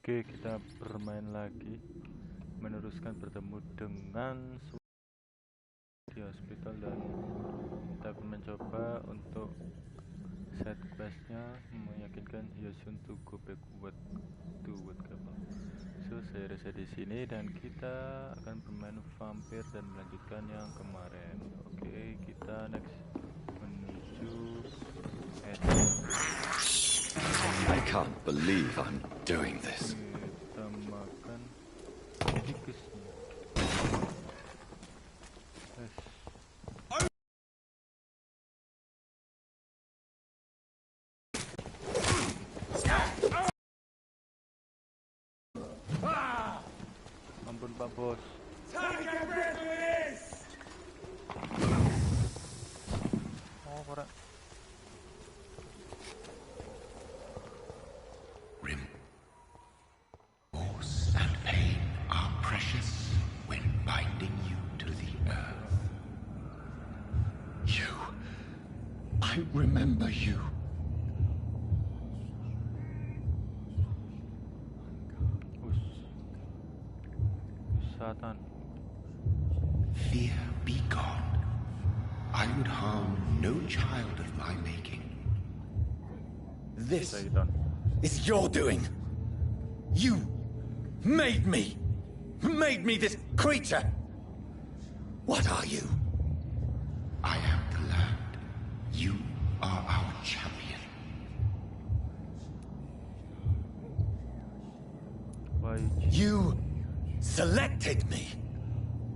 Oke, kita bermain lagi, meneruskan bertemu dengan di hospital, dan kita akan mencoba untuk set questnya meyakinkan Hyosun to go back to what couple. So saya rasa di sini dan kita akan bermain vampir dan melanjutkan yang kemarin. Oke, kita next menuju I can't believe I'm doing this. Kita makan tikusnya. Ampun Pak Bos. Oh, korek. Remorse and pain are precious when binding you to the earth. You. I remember you. Satan. Fear be gone. I would harm no child of my making. This Satan. is your doing. You made me this creature. What are you? I am the land. You are our champion. Why? You selected me,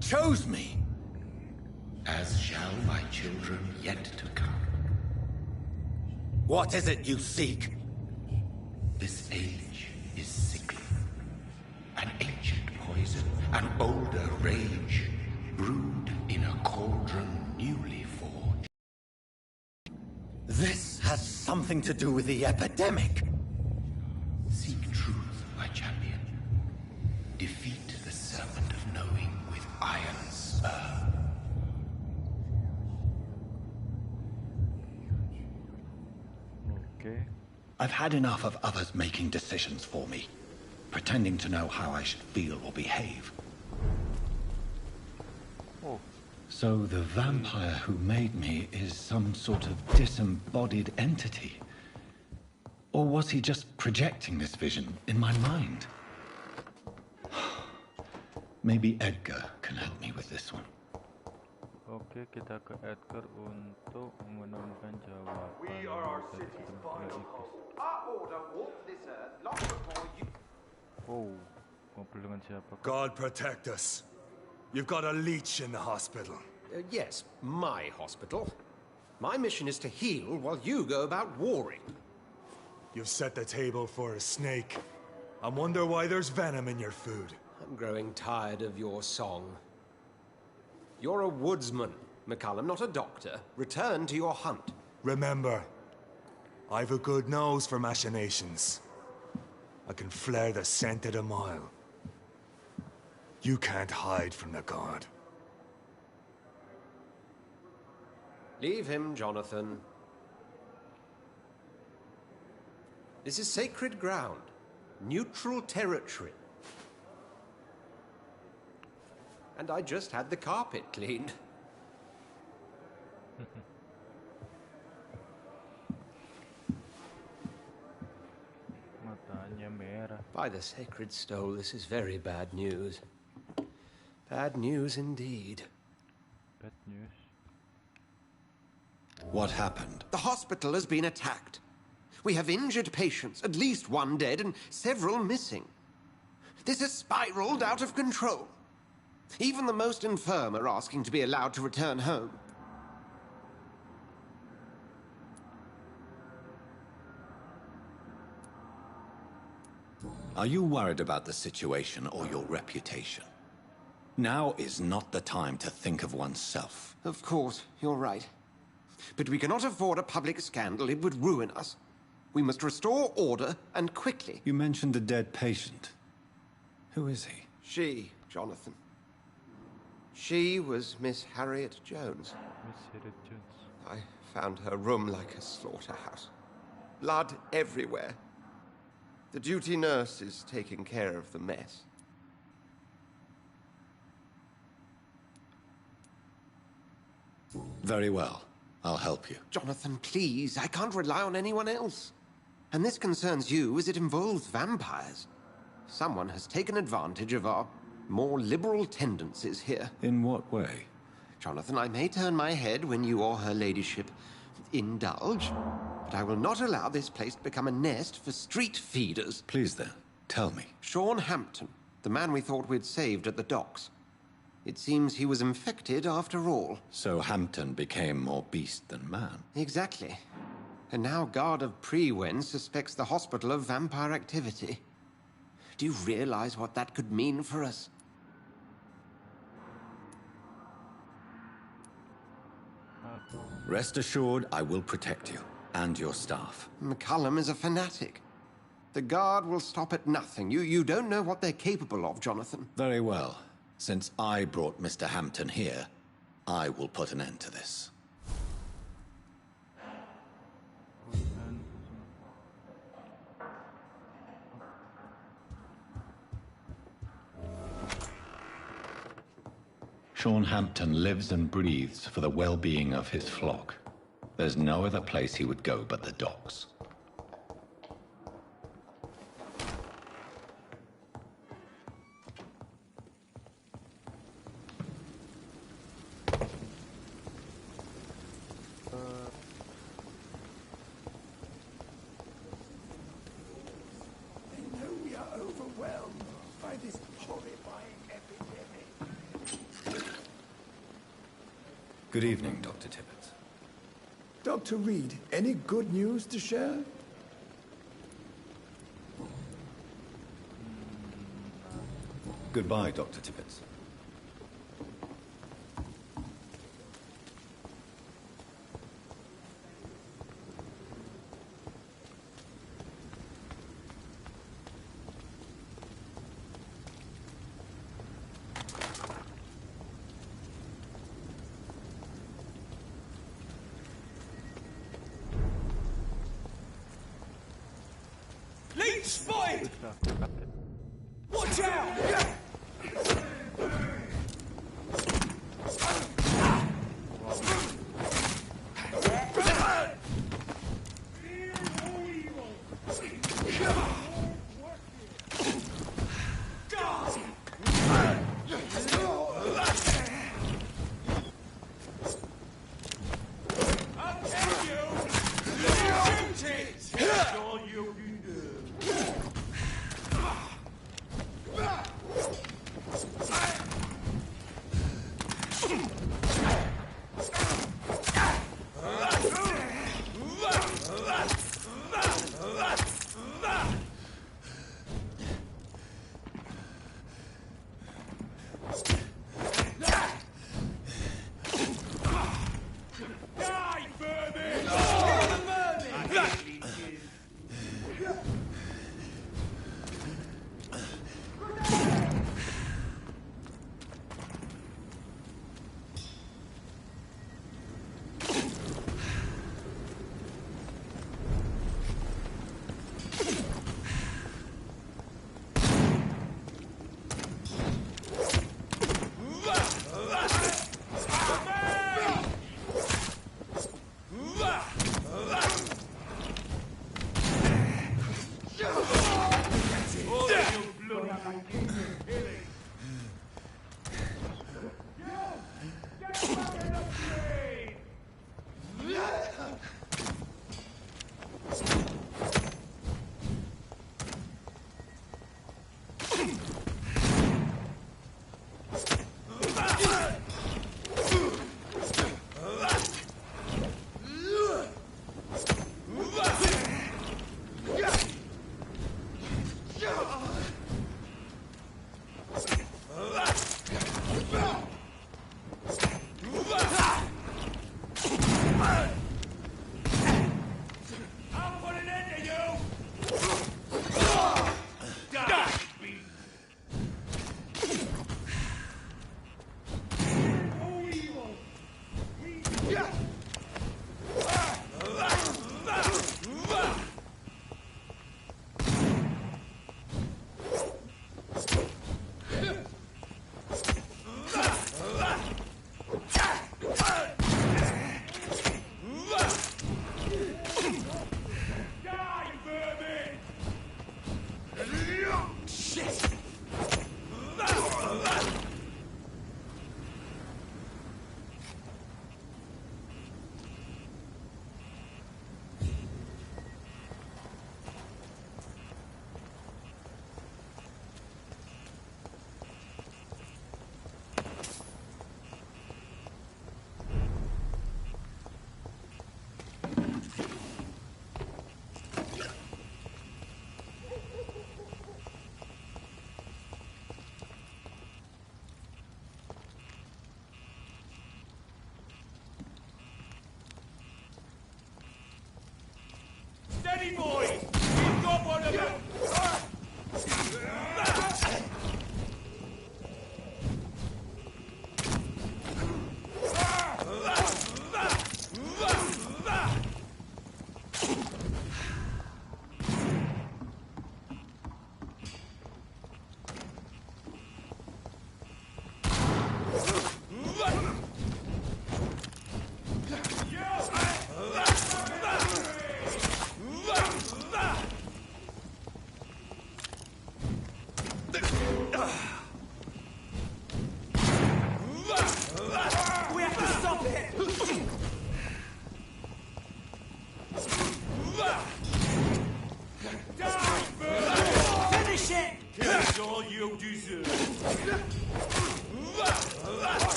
chose me. As shall my children yet to come. What is it you seek? This age is sickly. An ancient poison, an older rage, brewed in a cauldron newly forged. This has something to do with the epidemic. Seek truth, my champion. Defeat the serpent of knowing with iron spur. Okay. I've had enough of others making decisions for me, pretending to know how I should feel or behave. Oh. So the vampire who made me is some sort of disembodied entity? Or was he just projecting this vision in my mind? Maybe Edgar can help me with this one. Oke, kita ke Edgar untuk menemukan jawaban. We are our city's final hope. Our order walked this earth long before you. Oh, ngobrol dengan siapa? God protect us. You've got a leech in the hospital. Yes, my hospital. My mission is to heal while you go about warring. You've set the table for a snake. I wonder why there's venom in your food. I'm growing tired of your song. You're a woodsman, McCallum, not a doctor. Return to your hunt. Remember, I've a good nose for machinations. I can flare the scent at a mile. You can't hide from the god. Leave him, Jonathan. This is sacred ground. Neutral territory. And I just had the carpet cleaned. Matanya merah. By the sacred stole, this is very bad news. Bad news indeed. Bad news. What happened? The hospital has been attacked. We have injured patients, at least one dead and several missing. This has spiraled out of control. Even the most infirm are asking to be allowed to return home. Are you worried about the situation or your reputation? Now is not the time to think of oneself. Of course, you're right. But we cannot afford a public scandal. It would ruin us. We must restore order, and quickly. You mentioned a dead patient. Who is he? She, Jonathan. She was Miss Harriet Jones. Miss Harriet Jones. I found her room like a slaughterhouse. Blood everywhere. The duty nurse is taking care of the mess. Very well. I'll help you. Jonathan, please, I can't rely on anyone else. And this concerns you as it involves vampires. Someone has taken advantage of our more liberal tendencies here. In what way? Jonathan, I may turn my head when you or her ladyship indulge, but I will not allow this place to become a nest for street feeders. Please then, tell me. Sean Hampton, the man we thought we'd saved at the docks. It seems he was infected after all. So Hampton became more beast than man. Exactly. And now Guard of Prewen suspects the hospital of vampire activity. Do you realize what that could mean for us? Rest assured, I will protect you and your staff. McCullum is a fanatic. The Guard will stop at nothing. You don't know what they're capable of, Jonathan. Very well. Since I brought Mr. Hampton here, I will put an end to this. Sean Hampton lives and breathes for the well-being of his flock. There's no other place he would go but the docks. They know we are overwhelmed by this horrifying epidemic. Good evening, Dr. Tippett. Dr. Reed, any good news to share? Goodbye, Dr. Tippett. Leech spotted! Watch out!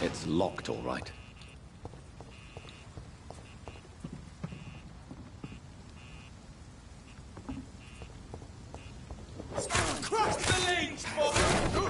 It's locked, all right. Crush the links, Bob!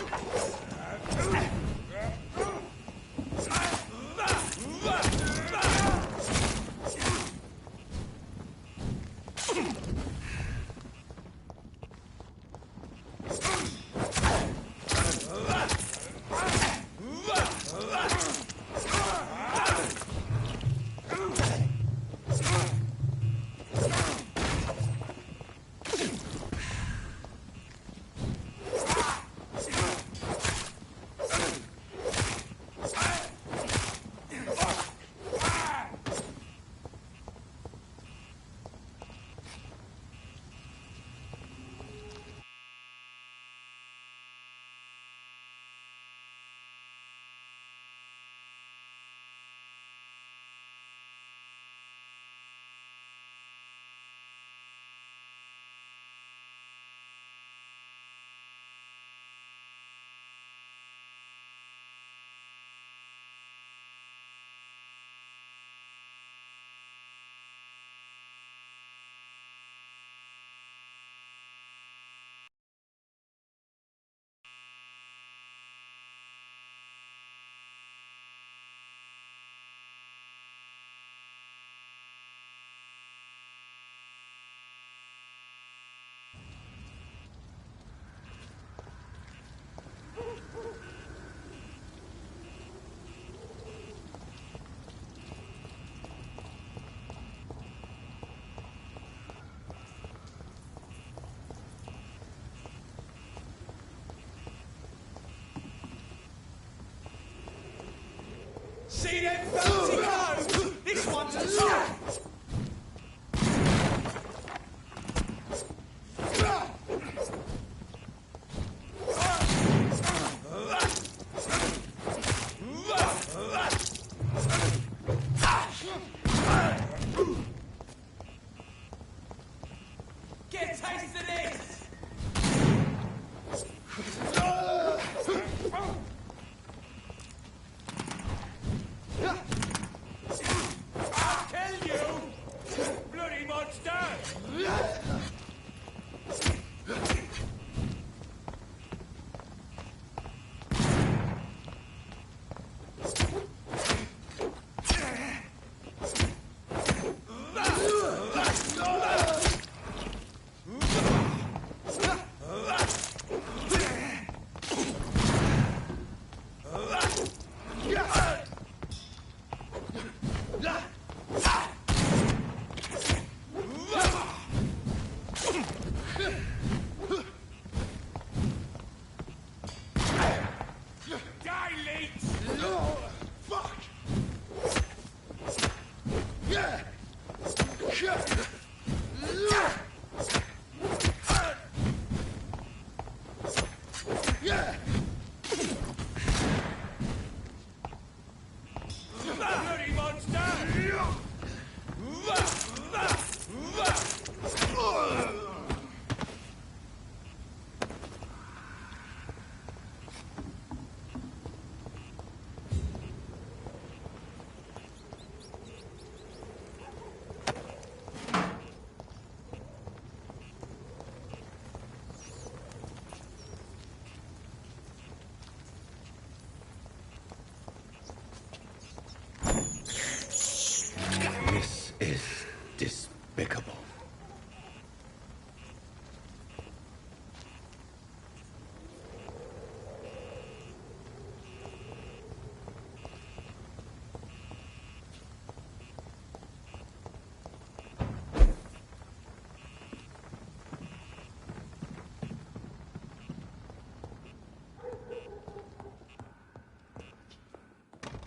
See them fancy clothes? This one's a top! Get a taste of this! I'll kill you! Bloody monster! Bloody monster! This is despicable.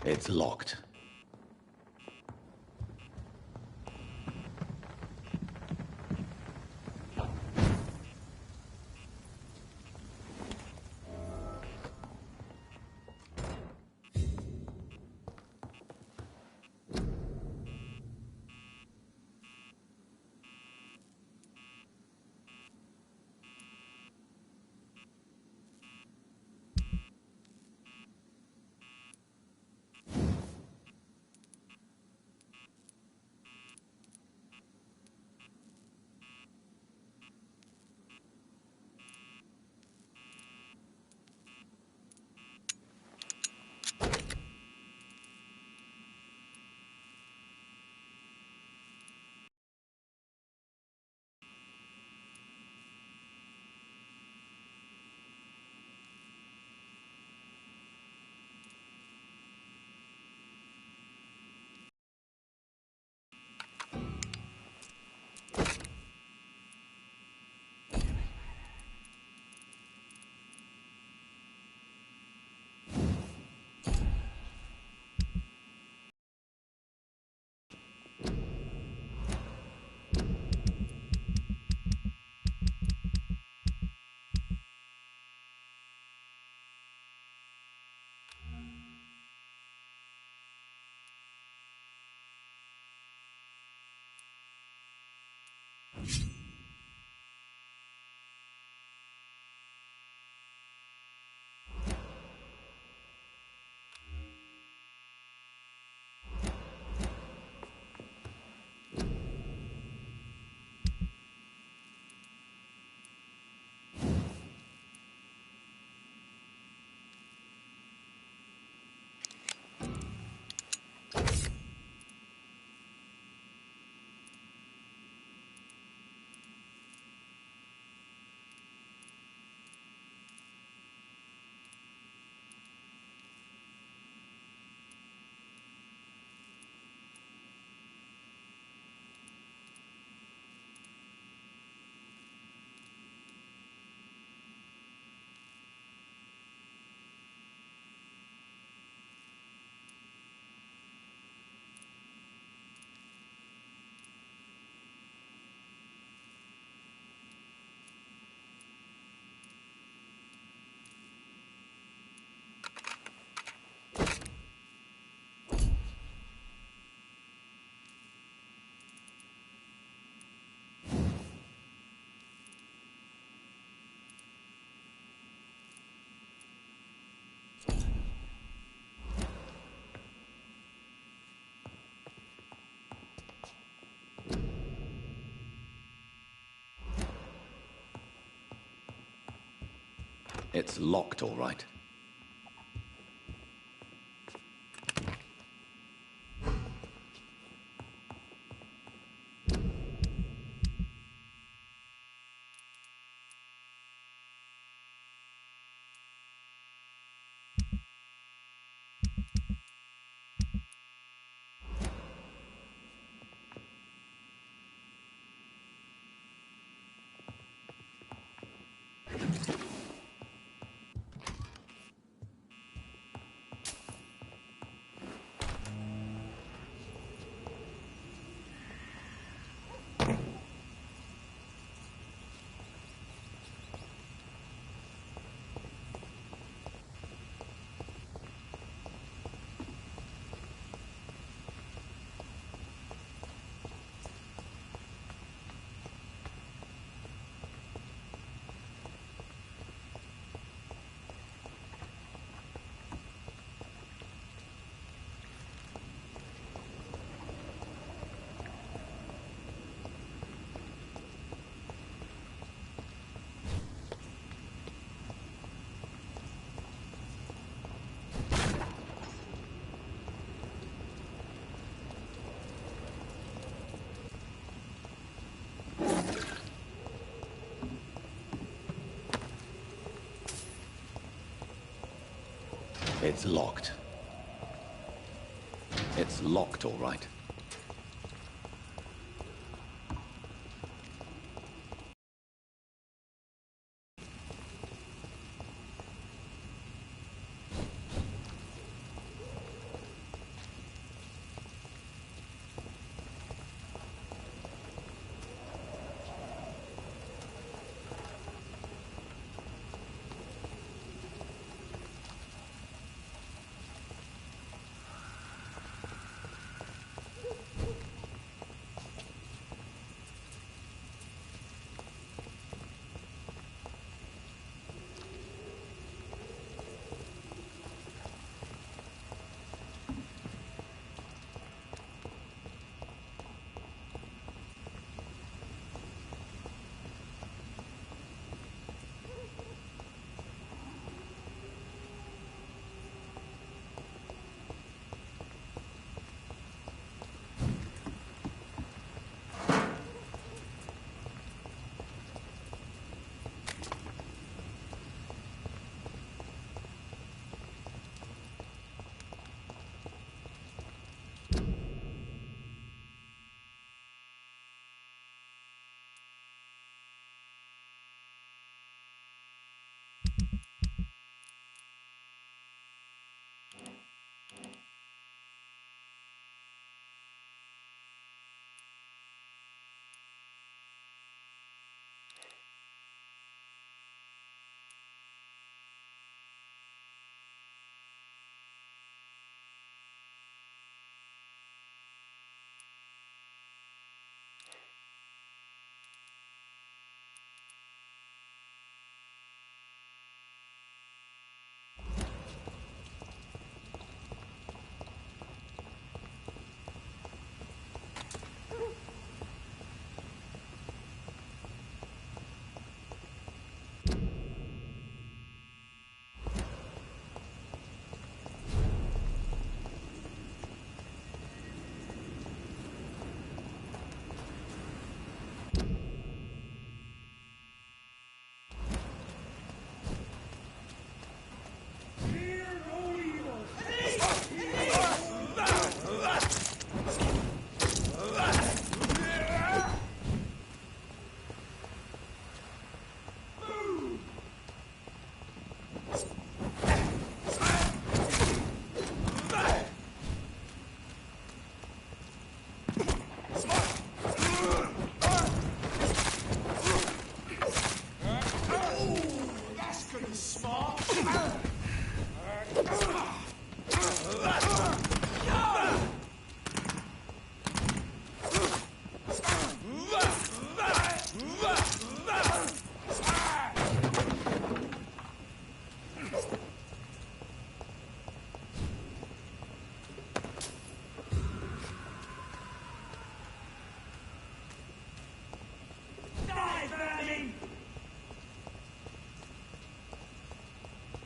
It's locked. It's locked, all right. It's locked. It's locked, all right.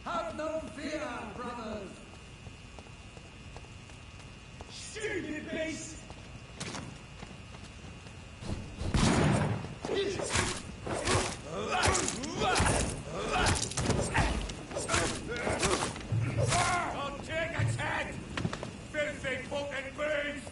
Have no fear, brothers! Stupid beast! Don't take its head! Filthy fucking beast!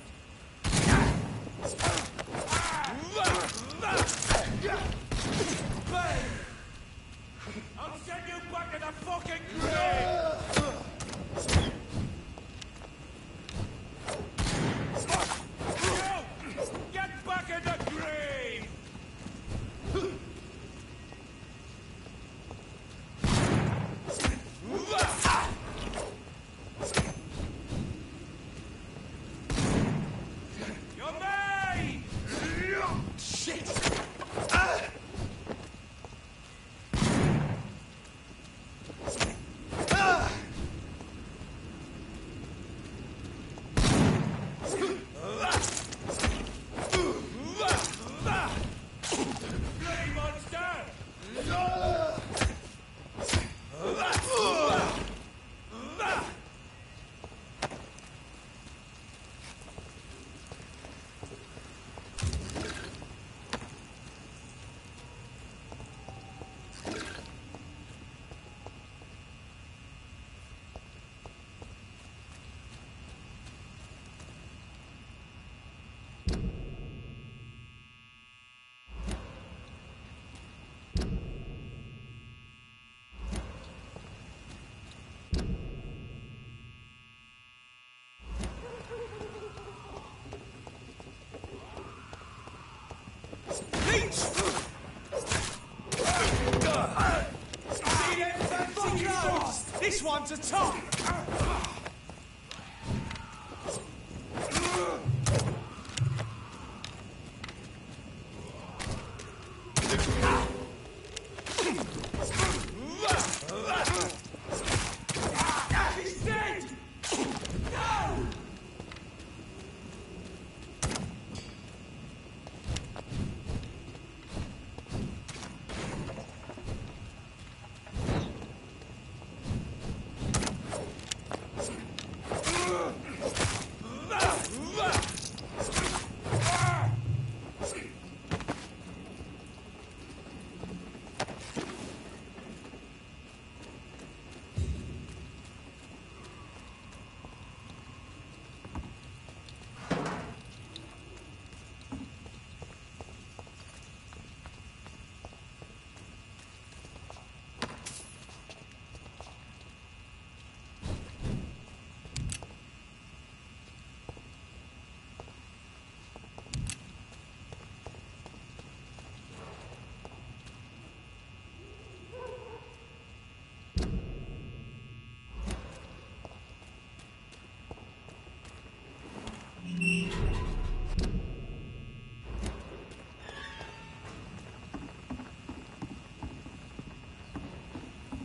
I'll send you back to the fucking grave! You! Get back in the grave! You're mine! Shit! Bloody monster! Leech! See them fancy clothes? This one's a top! He's dead! No!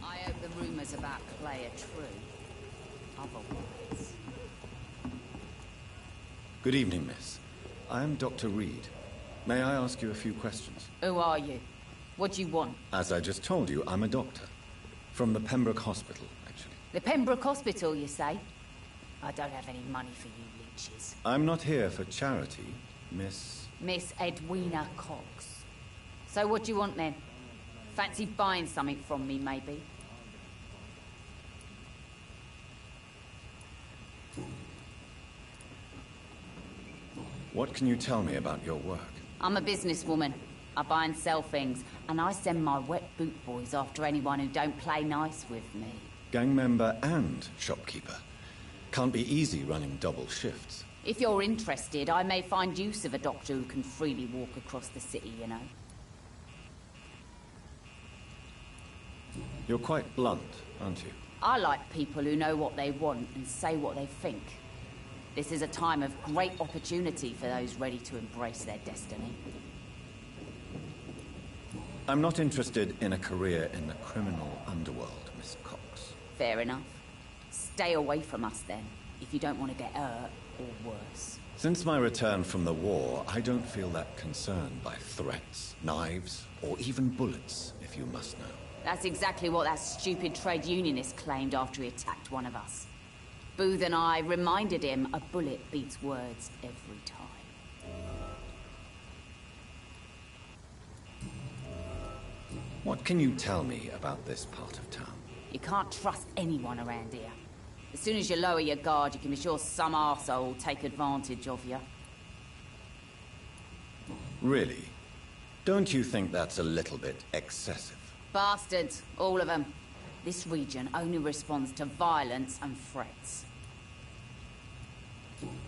I hope the rumors about Clay are true. Otherwise... Good evening, miss. I am Dr. Reed. May I ask you a few questions? Who are you? What do you want? As I just told you, I'm a doctor. From the Pembroke Hospital, actually. The Pembroke Hospital, you say? I don't have any money for you leeches. I'm not here for charity, Miss... Miss Edwina Cox. So what do you want then? Fancy buying something from me, maybe? What can you tell me about your work? I'm a businesswoman. I buy and sell things, and I send my wet boot boys after anyone who don't play nice with me. Gang member and shopkeeper. Can't be easy running double shifts. If you're interested, I may find use of a doctor who can freely walk across the city, you know. You're quite blunt, aren't you? I like people who know what they want and say what they think. This is a time of great opportunity for those ready to embrace their destiny. I'm not interested in a career in the criminal underworld, Miss Cox. Fair enough. Stay away from us then, if you don't want to get hurt or worse. Since my return from the war, I don't feel that concerned by threats, knives, or even bullets, if you must know. That's exactly what that stupid trade unionist claimed after he attacked one of us. Booth and I reminded him a bullet beats words every time. What can you tell me about this part of town? You can't trust anyone around here. As soon as you lower your guard, you can be sure some arsehole will take advantage of you. Really? Don't you think that's a little bit excessive? Bastards, all of them. This region only responds to violence and threats.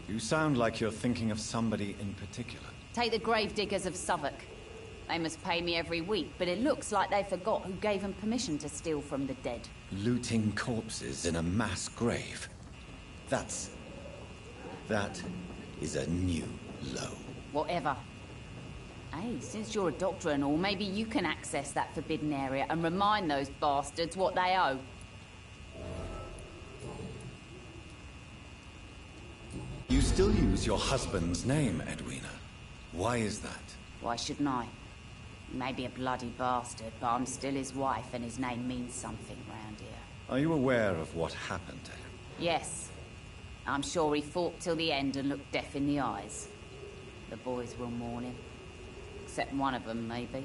You sound like you're thinking of somebody in particular. Take the gravediggers of Southwark. They must pay me every week, but it looks like they forgot who gave them permission to steal from the dead. Looting corpses in a mass grave. That is a new low. Whatever. Hey, since you're a doctor and all, maybe you can access that forbidden area and remind those bastards what they owe. You still use your husband's name, Edwina. Why is that? Why shouldn't I? He may be a bloody bastard, but I'm still his wife and his name means something round here. Are you aware of what happened to him? Yes. I'm sure he fought till the end and looked death in the eyes. The boys will mourn him. Except one of them, maybe.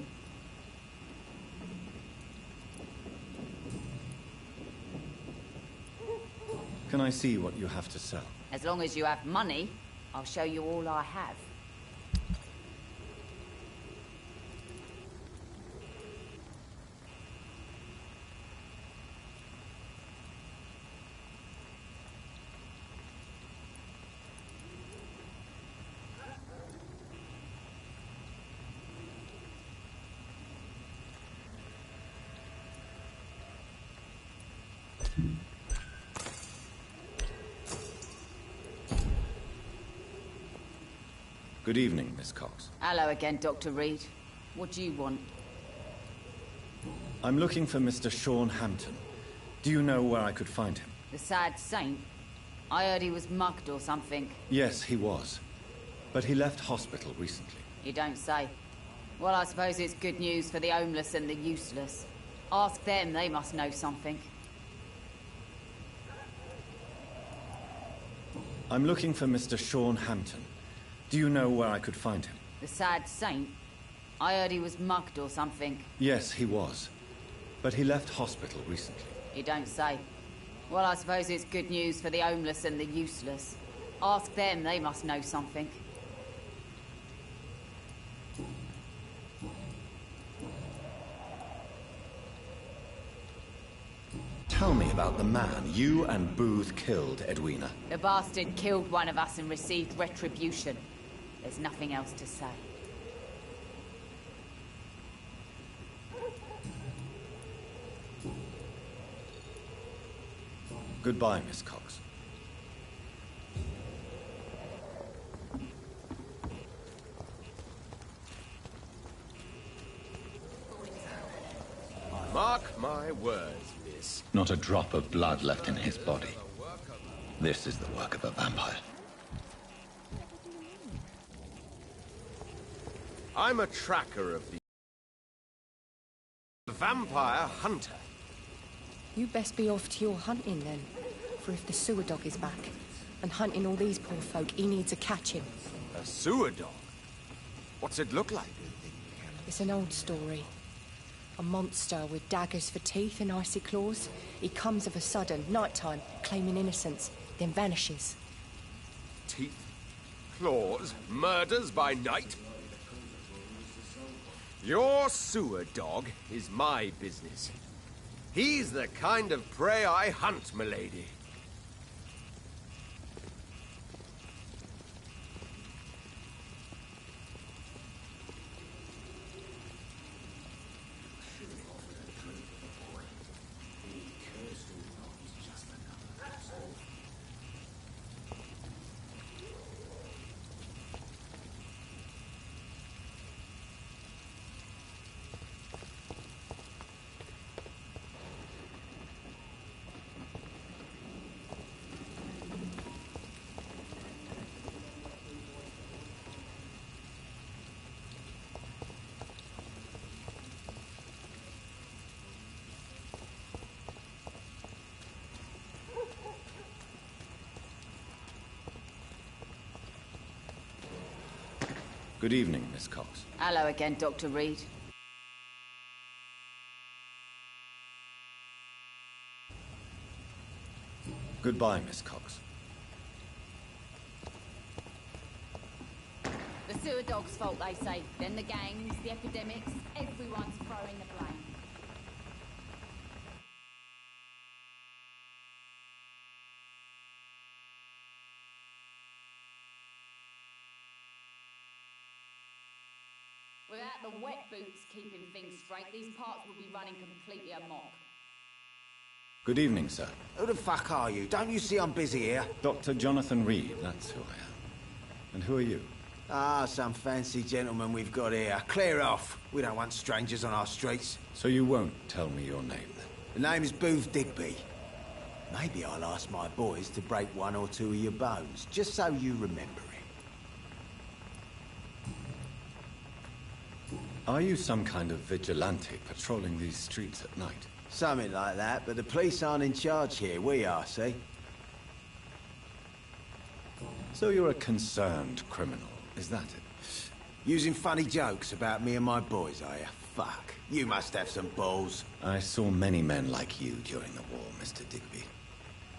Can I see what you have to sell? As long as you have money, I'll show you all I have. Good evening, Miss Cox. Hello again, Dr. Reed. What do you want? I'm looking for Mr. Sean Hampton. Do you know where I could find him? The sad saint? I heard he was mugged or something. Yes, he was. But he left hospital recently. You don't say. Well, I suppose it's good news for the homeless and the useless. Ask them, they must know something. I'm looking for Mr. Sean Hampton. Do you know where I could find him? The sad saint? I heard he was mugged or something. Yes, he was. But he left hospital recently. You don't say. Well, I suppose it's good news for the homeless and the useless. Ask them, they must know something. Tell me about the man you and Booth killed, Edwina. The bastard killed one of us and received retribution. There's nothing else to say. Goodbye, Miss Cox. Mark my words, miss. Not a drop of blood left in his body. This is the work of a vampire. I'm a tracker of the vampire hunter. You best be off to your hunting then. For if the sewer dog is back and hunting all these poor folk, he needs a catching. A sewer dog? What's it look like? It's an old story. A monster with daggers for teeth and icy claws. He comes of a sudden, nighttime, claiming innocence, then vanishes. Teeth? Claws? Murders by night? Your sewer dog is my business. He's the kind of prey I hunt, milady. Good evening, Miss Cox. Hello again, Dr. Reed. Goodbye, Miss Cox. The sewer dog's fault, they say. Then the gangs, the epidemics, everyone's throwing the blame. Without the wet boots keeping things straight, these parts would be running completely amok. Good evening, sir. Who the fuck are you? Don't you see I'm busy here? Dr. Jonathan Reed, that's who I am. And who are you? Ah, some fancy gentleman we've got here. Clear off. We don't want strangers on our streets. So you won't tell me your name, then? The name's Booth Digby. Maybe I'll ask my boys to break one or two of your bones, just so you remember it. Are you some kind of vigilante patrolling these streets at night? Something like that, but the police aren't in charge here. We are, see? So you're a concerned criminal, is that it? Using funny jokes about me and my boys, are you? Fuck. You must have some balls. I saw many men like you during the war, Mr. Digby.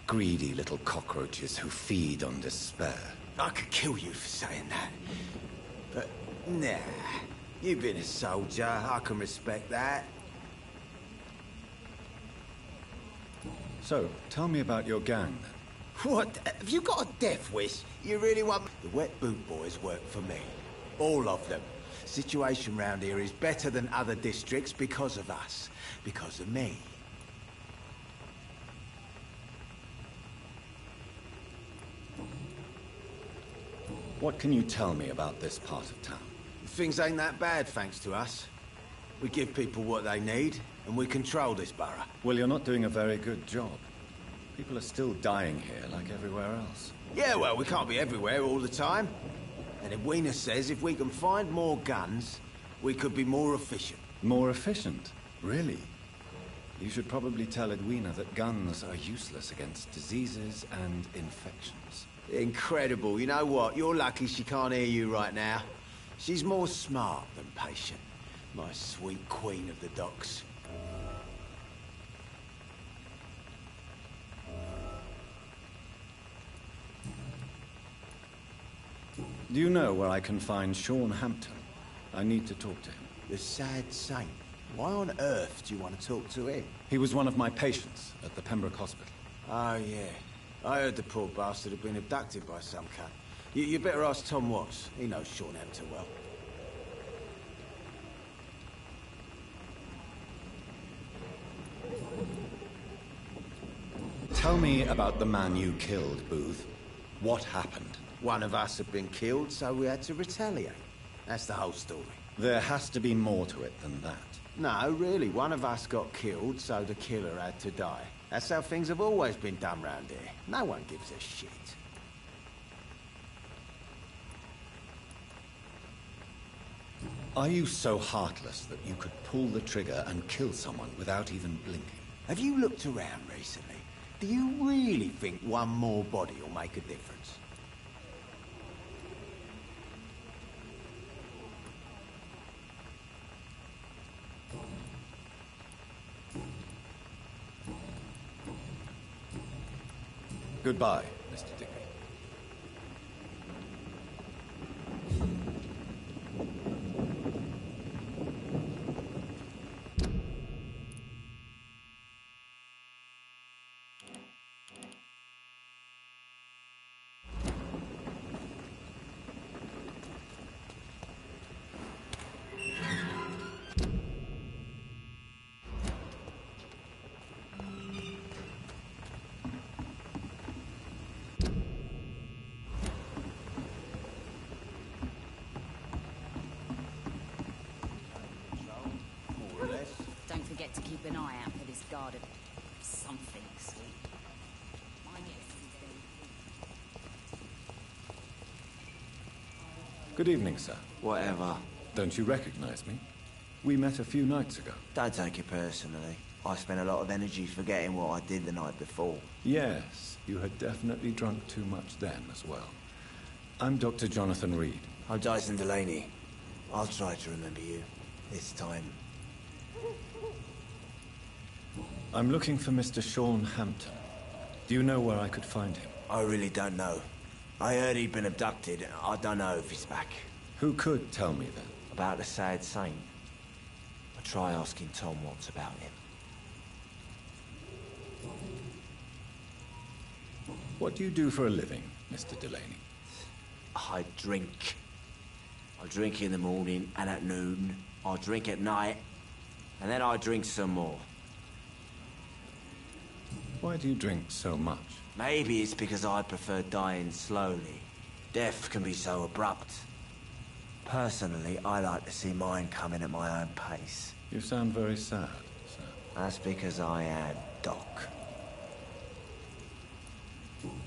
Greedy little cockroaches who feed on despair. I could kill you for saying that. But, nah. You've been a soldier. I can respect that. So, tell me about your gang, then. What? Have you got a death wish? You really want... The Wet Boot Boys work for me. All of them. Situation round here is better than other districts because of us. Because of me. What can you tell me about this part of town? Things ain't that bad, thanks to us. We give people what they need, and we control this borough. Well, you're not doing a very good job. People are still dying here, like everywhere else. Yeah, well, we can't be everywhere all the time. And Edwina says if we can find more guns, we could be more efficient. More efficient? Really? You should probably tell Edwina that guns are useless against diseases and infections. Incredible. You know what? You're lucky she can't hear you right now. She's more smart than patient. My sweet queen of the docks. Do you know where I can find Sean Hampton? I need to talk to him. The sad saint. Why on earth do you want to talk to him? He was one of my patients at the Pembroke Hospital. Oh, yeah. I heard the poor bastard had been abducted by some cunt. You better ask Tom Watts. He knows Sean Hampton well. Tell me about the man you killed, Booth. What happened? One of us had been killed, so we had to retaliate. That's the whole story. There has to be more to it than that. No, really. One of us got killed, so the killer had to die. That's how things have always been done round here. No one gives a shit. Are you so heartless that you could pull the trigger and kill someone without even blinking? Have you looked around recently? Do you really think one more body will make a difference? Goodbye, Mr. Digby. Don't forget to keep an eye out for this guard of something, sweet. My guess is Good evening, sir. Whatever. Don't you recognize me? We met a few nights ago. Don't take it personally. I spent a lot of energy forgetting what I did the night before. Yes, you had definitely drunk too much then as well. I'm Dr. Jonathan Reed. I'm Dyson Delaney. I'll try to remember you. This time. I'm looking for Mr. Sean Hampton. Do you know where I could find him? I really don't know. I heard he'd been abducted. I don't know if he's back. Who could tell me then? About the sad saint. I'll try asking Tom what's about him. What do you do for a living, Mr. Delaney? I drink. I drink in the morning and at noon. I drink at night. And then I drink some more. Why do you drink so much? Maybe it's because I prefer dying slowly. Death can be so abrupt. Personally, I like to see mine coming at my own pace. You sound very sad, sir. That's because I am, Doc.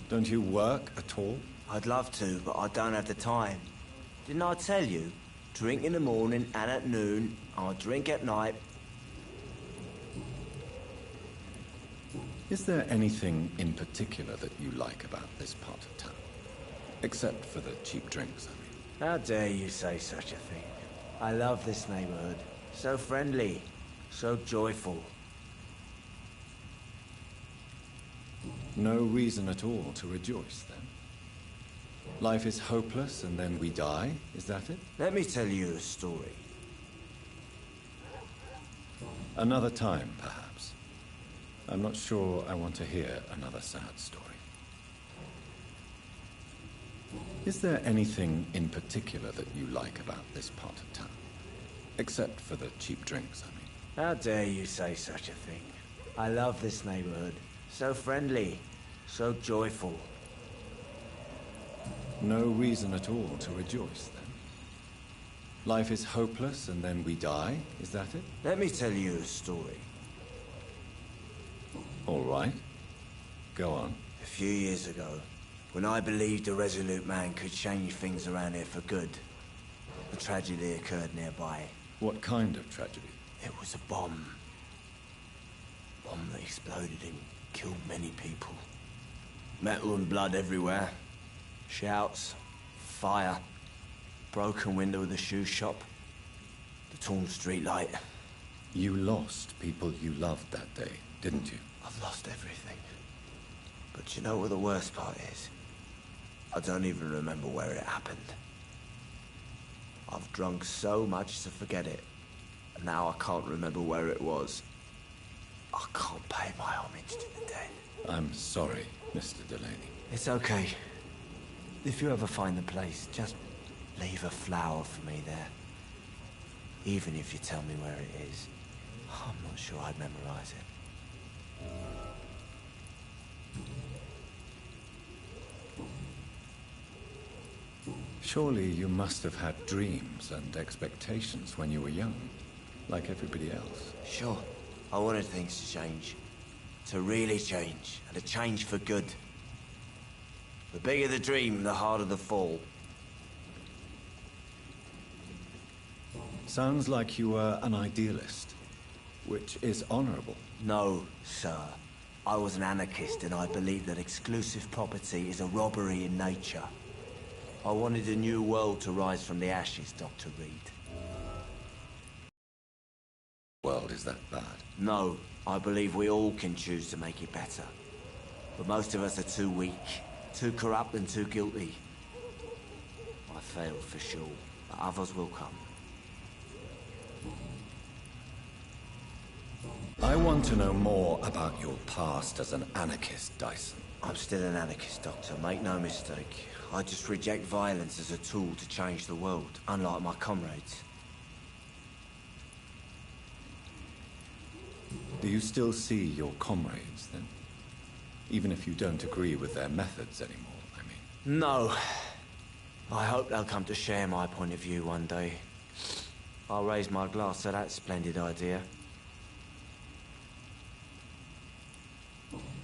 Don't you work at all? I'd love to, but I don't have the time. Didn't I tell you? Drink in the morning and at noon. I drink at night. Is there anything in particular that you like about this part of town? Except for the cheap drinks, I mean. How dare you say such a thing? I love this neighborhood. So friendly. So joyful. No reason at all to rejoice, then? Life is hopeless and then we die, is that it? Let me tell you a story. Another time, perhaps. I'm not sure I want to hear another sad story. Is there anything in particular that you like about this part of town? Except for the cheap drinks, I mean. How dare you say such a thing? I love this neighborhood. So friendly. So joyful. No reason at all to rejoice, then? Life is hopeless and then we die, is that it? Let me tell you a story. All right. Go on. A few years ago, when I believed a resolute man could change things around here for good, a tragedy occurred nearby. What kind of tragedy? It was a bomb. Bomb that exploded and killed many people. Metal and blood everywhere. Shouts, fire, broken window of the shoe shop, the torn street light. You lost people you loved that day, didn't you? I've lost everything. But you know what the worst part is? I don't even remember where it happened. I've drunk so much to forget it. And now I can't remember where it was. I can't pay my homage to the dead. I'm sorry, Mr. Delaney. It's okay. If you ever find the place, just leave a flower for me there. Even if you tell me where it is. I'm not sure I'd memorize it. Surely you must have had dreams and expectations when you were young, like everybody else. Sure. I wanted things to change. To really change, and to change for good. The bigger the dream, the harder the fall. Sounds like you were an idealist, which is honorable. No, sir. I was an anarchist and I believed that exclusive property is a robbery in nature. I wanted a new world to rise from the ashes, Dr. Reed. World is that bad? No, I believe we all can choose to make it better. But most of us are too weak, too corrupt and too guilty. I failed for sure, but others will come. I want to know more about your past as an anarchist, Dyson. I'm still an anarchist, Doctor. Make no mistake. I just reject violence as a tool to change the world, unlike my comrades. Do you still see your comrades, then? Even if you don't agree with their methods anymore, I mean. No. I hope they'll come to share my point of view one day. I'll raise my glass to that splendid idea.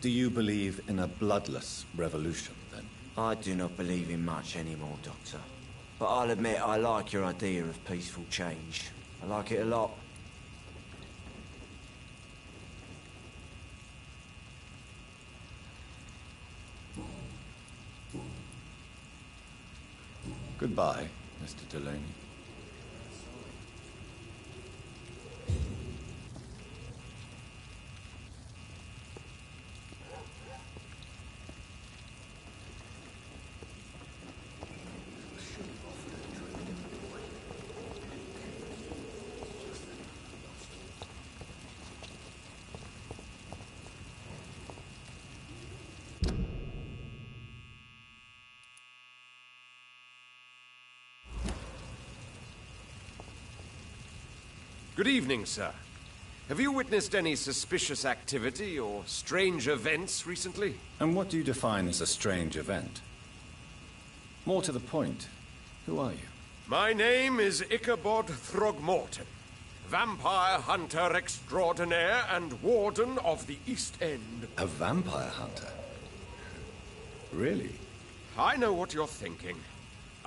Do you believe in a bloodless revolution, then? I do not believe in much anymore, Doctor. But I'll admit I like your idea of peaceful change. I like it a lot. Goodbye, Mr. Delaney. Good evening, sir. Have you witnessed any suspicious activity or strange events recently? And what do you define as a strange event? More to the point, who are you? My name is Ichabod Throgmorton, vampire hunter extraordinaire and warden of the East End. A vampire hunter? Really? I know what you're thinking.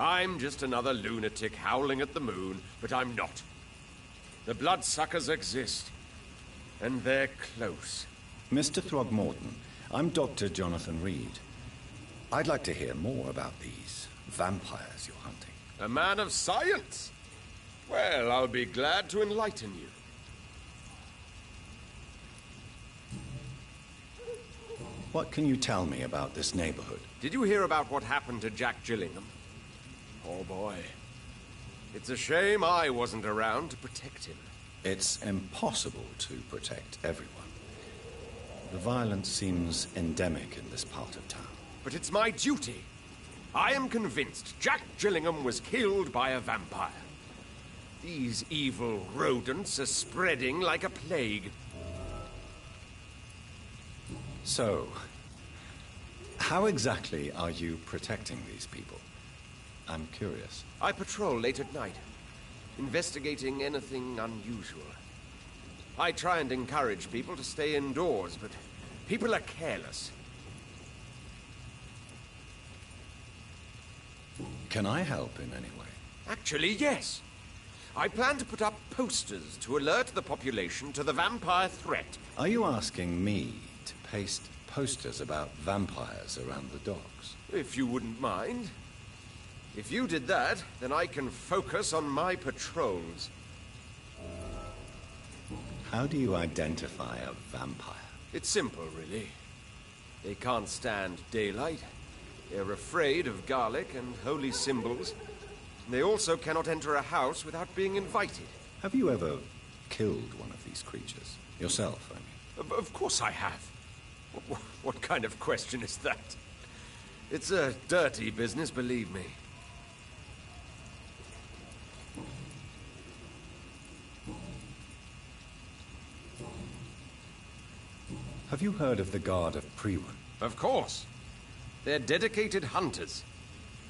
I'm just another lunatic howling at the moon, but I'm not. The bloodsuckers exist, and they're close. Mr. Throgmorton, I'm Dr. Jonathan Reed. I'd like to hear more about these vampires you're hunting. A man of science? Well, I'll be glad to enlighten you. What can you tell me about this neighborhood? Did you hear about what happened to Jack Gillingham? Oh boy. It's a shame I wasn't around to protect him. It's impossible to protect everyone. The violence seems endemic in this part of town. But it's my duty. I am convinced Jack Gillingham was killed by a vampire. These evil rodents are spreading like a plague. So, how exactly are you protecting these people? I'm curious. I patrol late at night, investigating anything unusual. I try and encourage people to stay indoors, but people are careless. Can I help in any way? Actually, yes. I plan to put up posters to alert the population to the vampire threat. Are you asking me to paste posters about vampires around the docks? If you wouldn't mind. If you did that, then I can focus on my patrols. How do you identify a vampire? It's simple, really. They can't stand daylight. They're afraid of garlic and holy symbols. They also cannot enter a house without being invited. Have you ever killed one of these creatures? Yourself, I mean. Of course I have. What kind of question is that? It's a dirty business, believe me. Have you heard of the Guard of Priwen? Of course. They're dedicated hunters.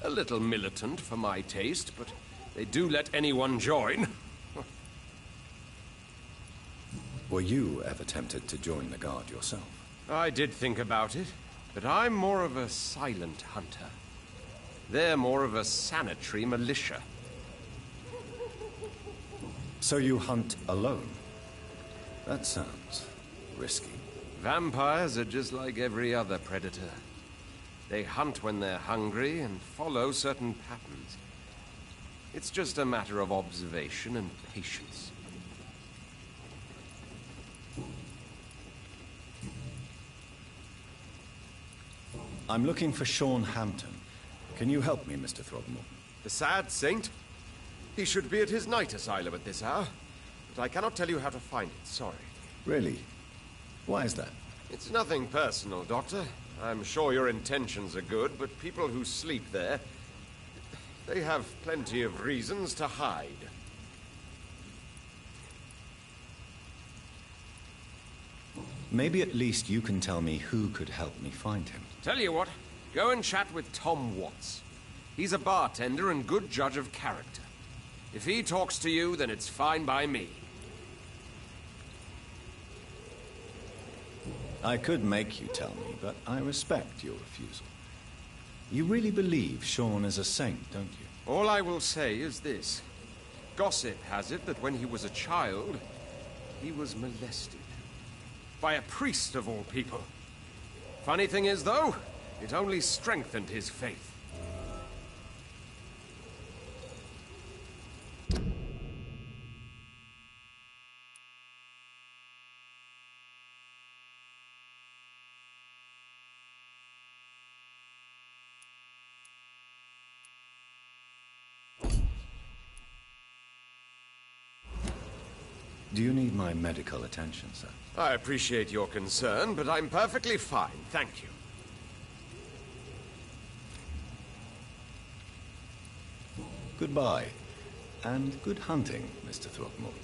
A little militant for my taste, but they do let anyone join. Were you ever tempted to join the Guard yourself? I did think about it, but I'm more of a silent hunter. They're more of a sanitary militia. So you hunt alone? That sounds risky. Vampires are just like every other predator. They hunt when they're hungry and follow certain patterns. It's just a matter of observation and patience. I'm looking for Sean Hampton. Can you help me, Mr. Throgmorton? The sad saint? He should be at his night asylum at this hour. But I cannot tell you how to find it, sorry. Really? Why is that? It's nothing personal, Doctor. I'm sure your intentions are good, but people who sleep there, they have plenty of reasons to hide. Maybe at least you can tell me who could help me find him. Tell you what, go and chat with Tom Watts. He's a bartender and good judge of character. If he talks to you, then it's fine by me. I could make you tell me, but I respect your refusal. You really believe Sean is a saint, don't you? All I will say is this. Gossip has it that when he was a child, he was molested. By a priest of all people. Funny thing is, though, it only strengthened his faith. Do you need my medical attention, sir? I appreciate your concern, but I'm perfectly fine, thank you. Goodbye, and good hunting, Mr. Throckmorton.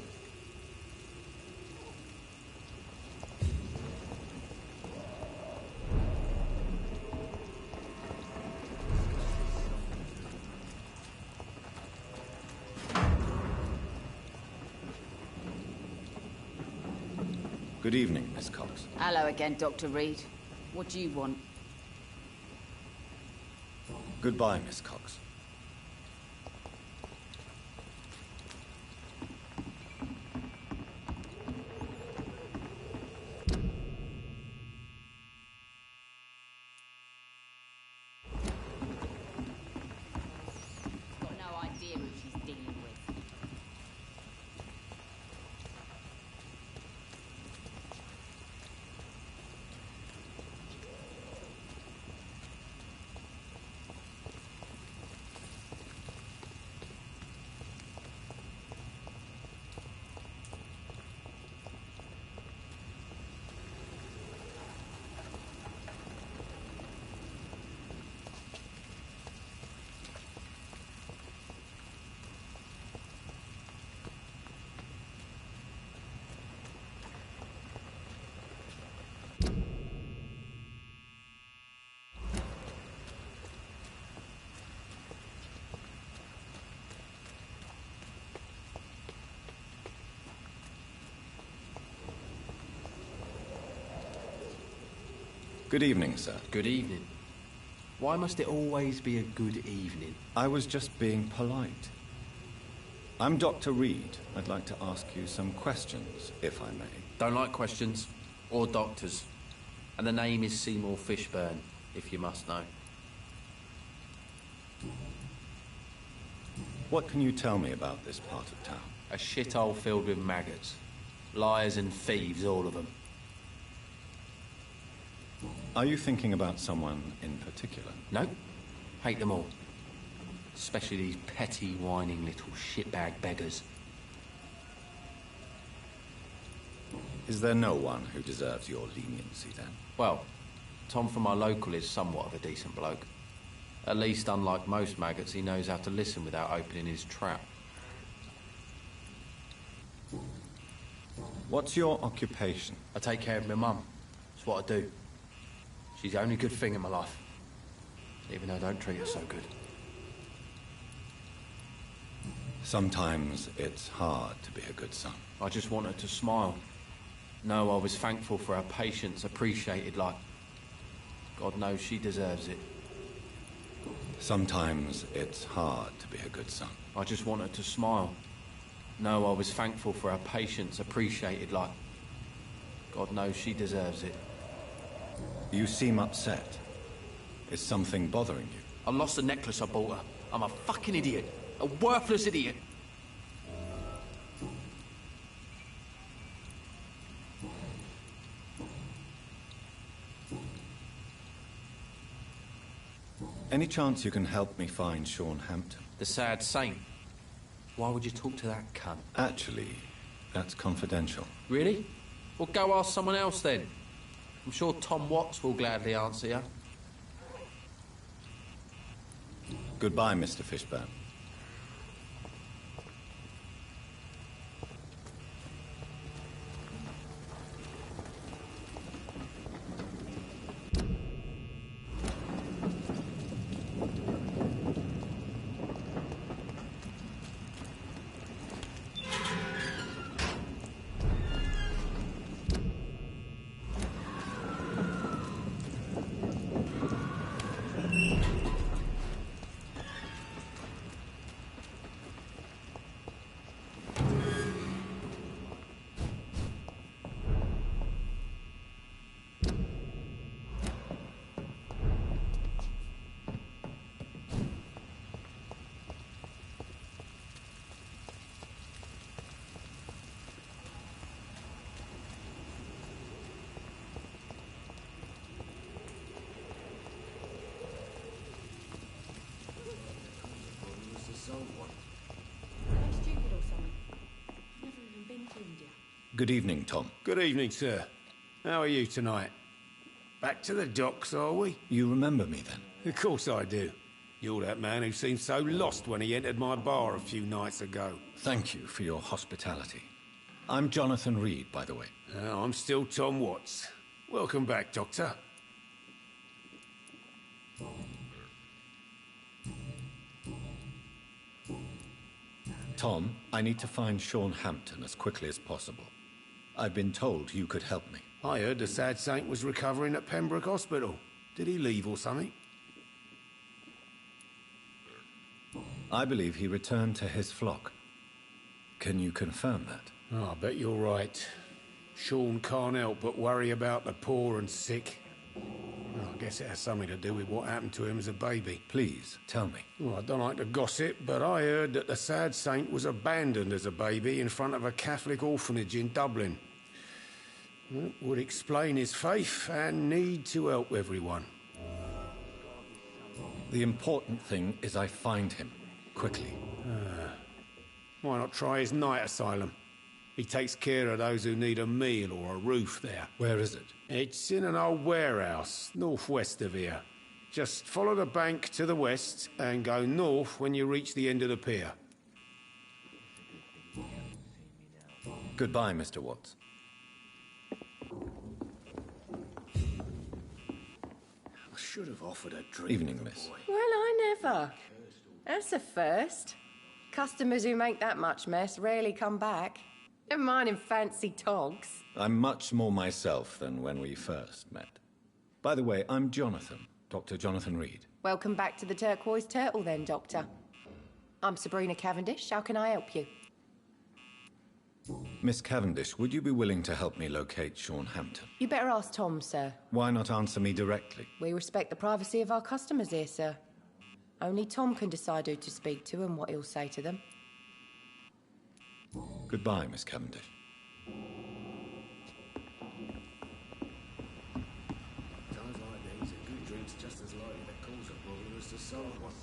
Good evening, Miss Cox. Hello again, Dr. Reed. What do you want? Goodbye, Miss Cox. Got no idea who she's dealing with. Good evening, sir. Good evening. Why must it always be a good evening? I was just being polite. I'm Dr. Reed. I'd like to ask you some questions, if I may. Don't like questions. Or doctors. And the name is Seymour Fishburne, if you must know. What can you tell me about this part of town? A shithole filled with maggots. Liars and thieves, all of them. Are you thinking about someone in particular? No. Hate them all. Especially these petty, whining little shitbag beggars. Is there no one who deserves your leniency, then? Well, Tom from our local is somewhat of a decent bloke. At least, unlike most maggots, he knows how to listen without opening his trap. What's your occupation? I take care of my mum. It's what I do. She's the only good thing in my life. Even though I don't treat her so good. Sometimes it's hard to be a good son. I just want her to smile. Know I was thankful for her patience, appreciated like... God knows she deserves it. Sometimes it's hard to be a good son. I just want her to smile. Know I was thankful for her patience, appreciated like... God knows she deserves it. You seem upset. Is something bothering you? I lost the necklace I bought her. I'm a fucking idiot. A worthless idiot. Any chance you can help me find Sean Hampton? The sad saint. Why would you talk to that cunt? Actually, that's confidential. Really? Well, go ask someone else then. I'm sure Tom Watts will gladly answer you. Goodbye, Mr. Fishburne. Good evening, Tom. Good evening, sir. How are you tonight? Back to the docks, are we? You remember me then? Of course I do. You're that man who seemed so lost when he entered my bar a few nights ago. Thank you for your hospitality. I'm Jonathan Reed, by the way. I'm still Tom Watts. Welcome back, Doctor. Tom, I need to find Sean Hampton as quickly as possible. I've been told you could help me. I heard the sad saint was recovering at Pembroke Hospital. Did he leave or something? I believe he returned to his flock. Can you confirm that? Oh, I bet you're right. Sean can't help but worry about the poor and sick. Well, I guess it has something to do with what happened to him as a baby. Please, tell me. Well, I don't like to gossip, but I heard that the sad saint was abandoned as a baby in front of a Catholic orphanage in Dublin. Well, would explain his faith and need to help everyone. The important thing is I find him, quickly. Why not try his night asylum? He takes care of those who need a meal or a roof there. Where is it? It's in an old warehouse, northwest of here. Just follow the bank to the west and go north when you reach the end of the pier. Goodbye, Mr. Watts. I should have offered a drink. Evening, miss. Well, I never. That's a first. Customers who make that much mess rarely come back. Never mind in fancy togs. I'm much more myself than when we first met. By the way, I'm Jonathan, Dr. Jonathan Reed. Welcome back to the Turquoise Turtle then, Doctor. I'm Sabrina Cavendish. How can I help you? Miss Cavendish, would you be willing to help me locate Sean Hampton? You better ask Tom, sir. Why not answer me directly? We respect the privacy of our customers here, sir. Only Tom can decide who to speak to and what he'll say to them. Goodbye, Miss Cavendish. Times like these, a good drink's just as likely to cause a problem as to solve one.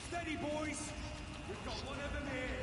Steady, boys! We've got one of them here!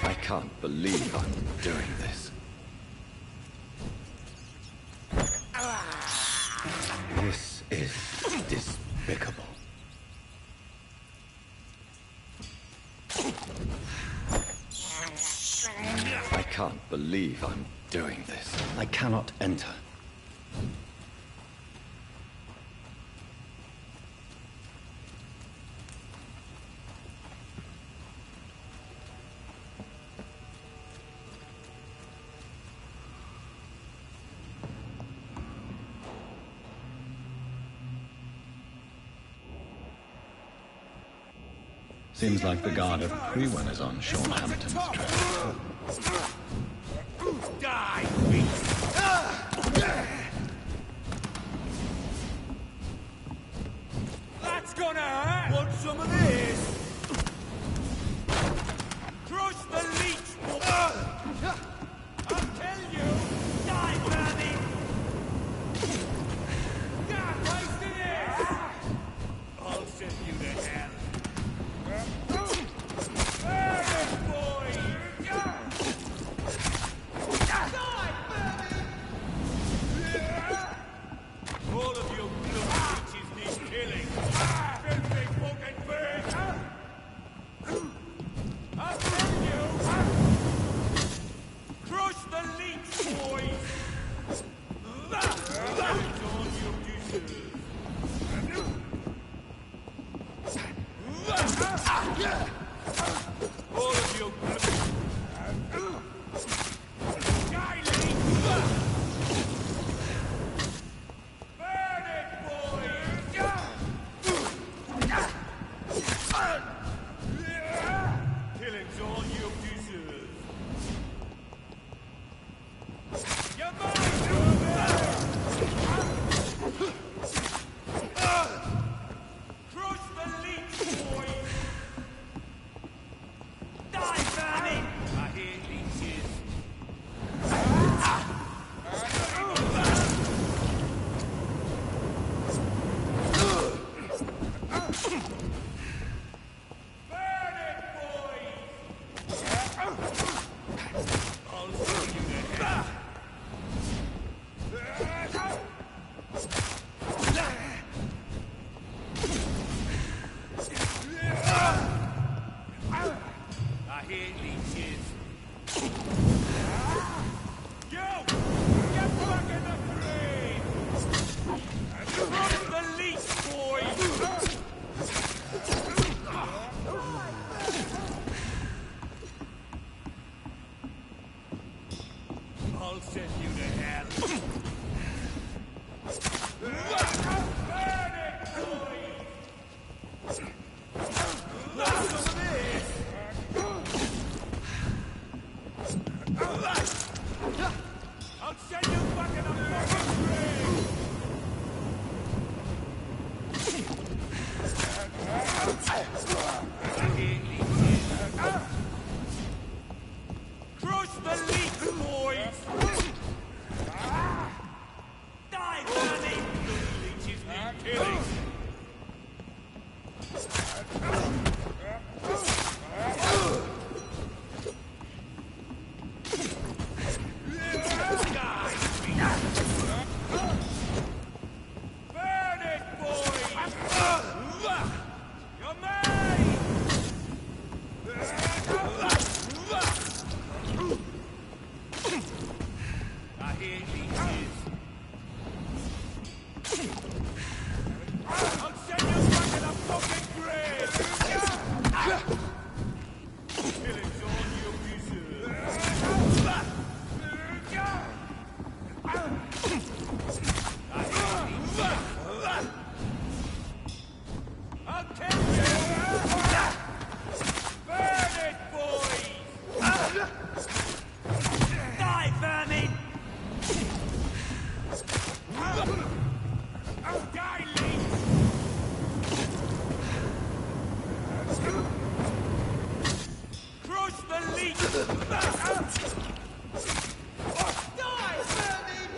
I can't believe I'm doing this. This is despicable. I can't believe I'm doing this. I cannot enter. Seems like the guard at Prewen is on Sean Hampton's trail. Die, that's gonna hurt! Want some of this? Crush the leech! I'll tell you! Die, Bernie! God, taste of this! I'll send you to hell. All of you little bitches need killing. Filthy fucking bird! I'll burn you! Crush the leech, boys! That's all you deserve. All of you die, leech! Burn it, boys! Killing's all you deserve. You're mine, crush the leech, boys! Die, Bernie! I hear leeches. Burn it, boys! I'll see you to hell. I hear leeches. You! Get back in the grave! Crush the leech, boys! I'll send you to hell. Burn it, boys! Want some of this? I'll send you back in a fucking grave! Crush the leech, boys! Die, Bernie! Leeches need killing! Burn it, boys! You're mine! I hear leeches. I'll send you back in a fucking grave! Killing's all you deserve. I'll kill you! Burn it, boys! Die, vermin! Die, leech! Crush the leech! Die, vermin!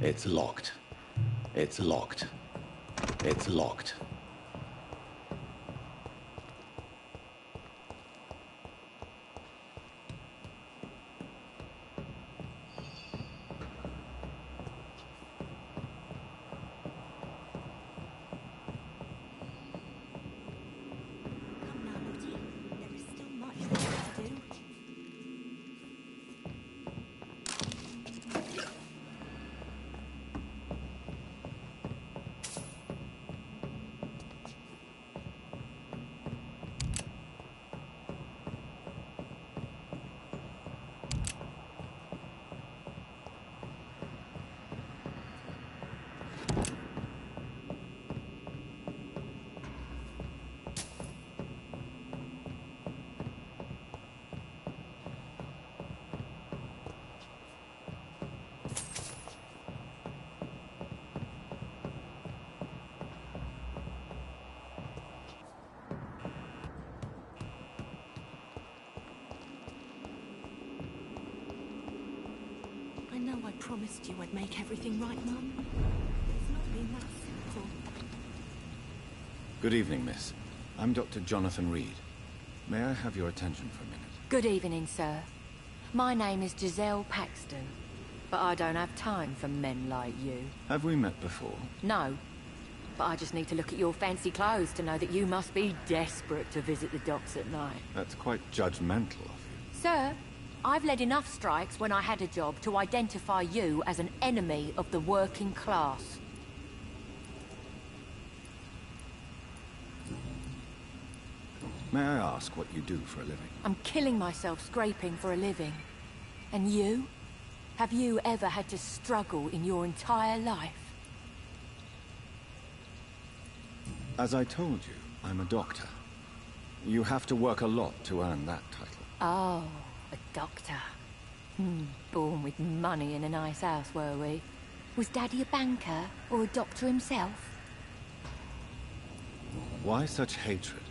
It's locked. It's locked. It's locked. I know I promised you I'd make everything right, Mum. It's not been that simple. Good evening, miss. I'm Dr. Jonathan Reed. May I have your attention for a minute? Good evening, sir. My name is Giselle Paxton, but I don't have time for men like you. Have we met before? No, but I just need to look at your fancy clothes to know that you must be desperate to visit the docks at night. That's quite judgmental of you. Sir, I've led enough strikes when I had a job to identify you as an enemy of the working class. May I ask what you do for a living? I'm killing myself scraping for a living. And you? Have you ever had to struggle in your entire life? As I told you, I'm a doctor. You have to work a lot to earn that title. Oh, a doctor. Born with money in a nice house, were we? Was Daddy a banker or a doctor himself? Why such hatred?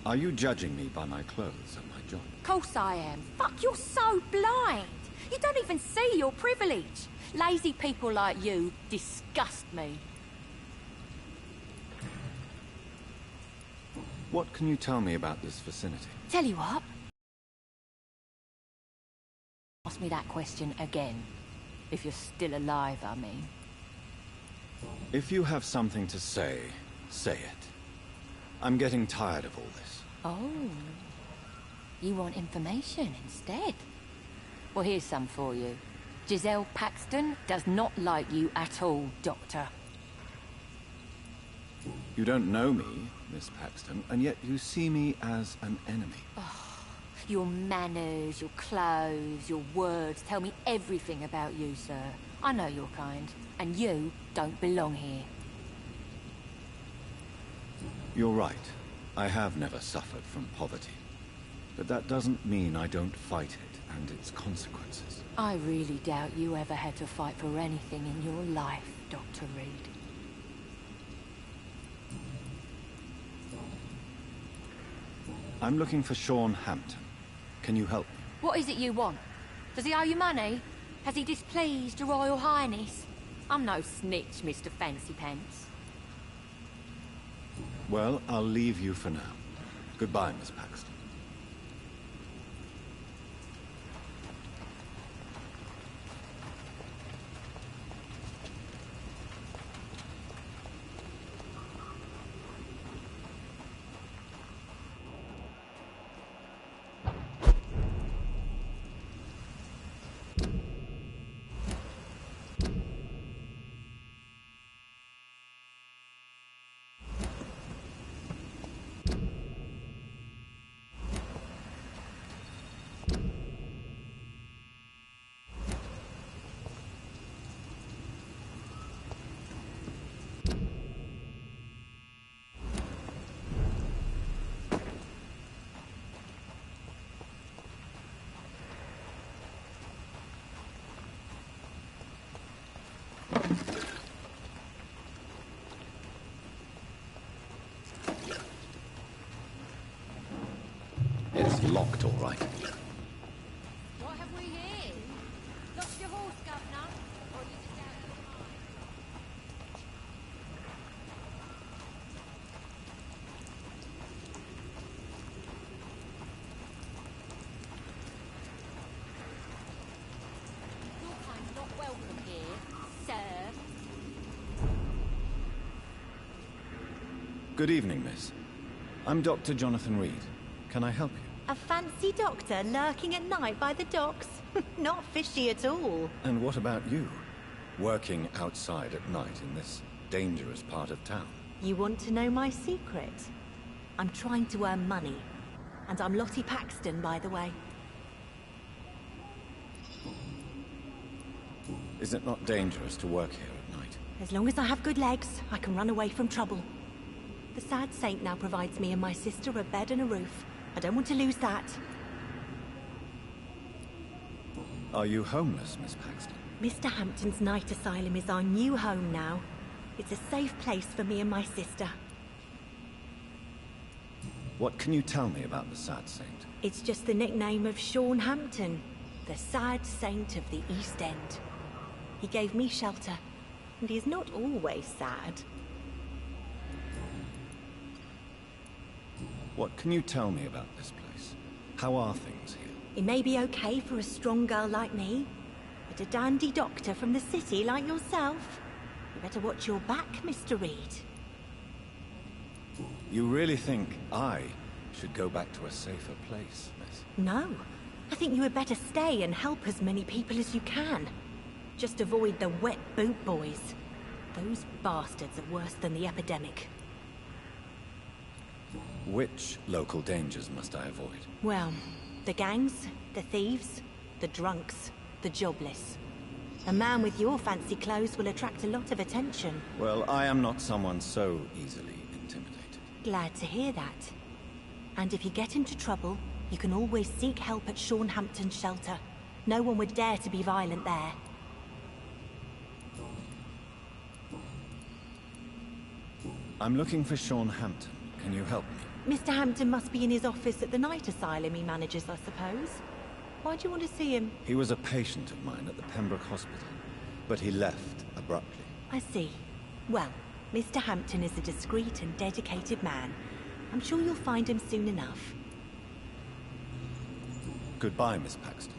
Are you judging me by my clothes and my job? Course I am. Fuck, you're so blind. You don't even see your privilege. Lazy people like you disgust me. What can you tell me about this vicinity? Tell you what. Ask me that question again. If you're still alive, I mean. If you have something to say, say it. I'm getting tired of all this. Oh. You want information instead? Well, here's some for you. Giselle Paxton does not like you at all, Doctor. You don't know me, Miss Paxton, and yet you see me as an enemy. Your manners, your clothes, your words tell me everything about you, sir. I know your kind, and you don't belong here. You're right. I have never suffered from poverty. But that doesn't mean I don't fight it and its consequences. I really doubt you ever had to fight for anything in your life, Dr. Reed. I'm looking for Sean Hampton. Can you help me? What is it you want? Does he owe you money? Has he displeased your Royal Highness? I'm no snitch, Mr. Fancy Pants. Well, I'll leave you for now. Goodbye, Miss Paxton. It's locked, all right. What have we here? Lost your horse, Governor? Or you just out? Good evening, miss. I'm Dr. Jonathan Reed. Can I help you? A fancy doctor lurking at night by the docks? Not fishy at all. And what about you? Working outside at night in this dangerous part of town? You want to know my secret? I'm trying to earn money. And I'm Lottie Paxton, by the way. Is it not dangerous to work here at night? As long as I have good legs, I can run away from trouble. The Sad Saint now provides me and my sister a bed and a roof. I don't want to lose that. Are you homeless, Miss Paxton? Mr. Hampton's night asylum is our new home now. It's a safe place for me and my sister. What can you tell me about the Sad Saint? It's just the nickname of Sean Hampton, the Sad Saint of the East End. He gave me shelter, and he's not always sad. What can you tell me about this place? How are things here? It may be okay for a strong girl like me, but a dandy doctor from the city like yourself, you better watch your back, Mr. Reed. You really think I should go back to a safer place, miss? No. I think you had better stay and help as many people as you can. Just avoid the wet boot boys. Those bastards are worse than the epidemic. Which local dangers must I avoid? Well, the gangs, the thieves, the drunks, the jobless. A man with your fancy clothes will attract a lot of attention. Well, I am not someone so easily intimidated. Glad to hear that. And if you get into trouble, you can always seek help at Sean Hampton's shelter. No one would dare to be violent there. I'm looking for Sean Hampton. Can you help me? Mr. Hampton must be in his office at the night asylum he manages, I suppose. Why do you want to see him? He was a patient of mine at the Pembroke Hospital, but he left abruptly. I see. Well, Mr. Hampton is a discreet and dedicated man. I'm sure you'll find him soon enough. Goodbye, Miss Paxton.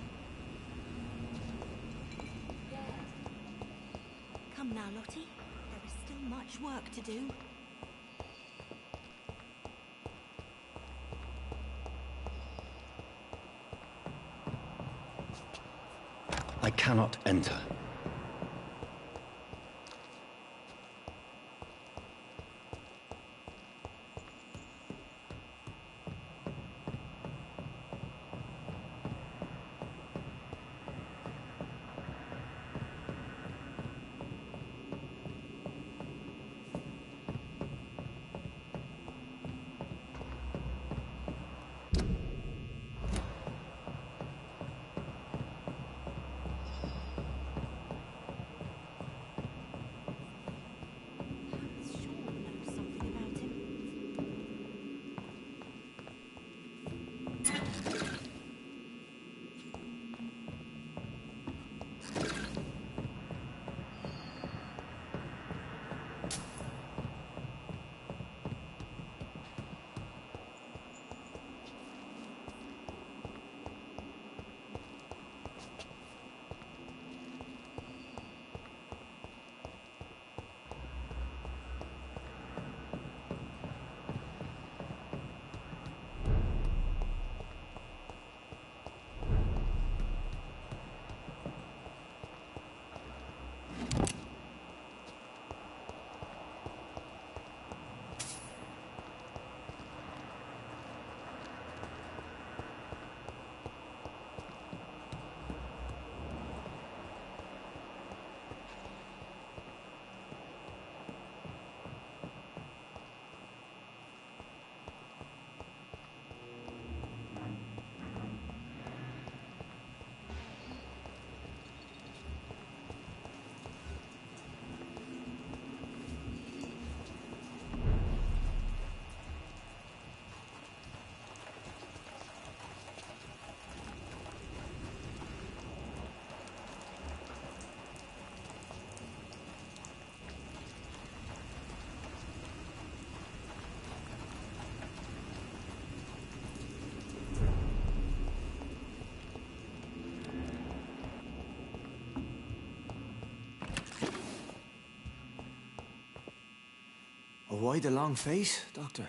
Come now, Lottie. There is still much work to do. I cannot enter. Why the long face, Doctor?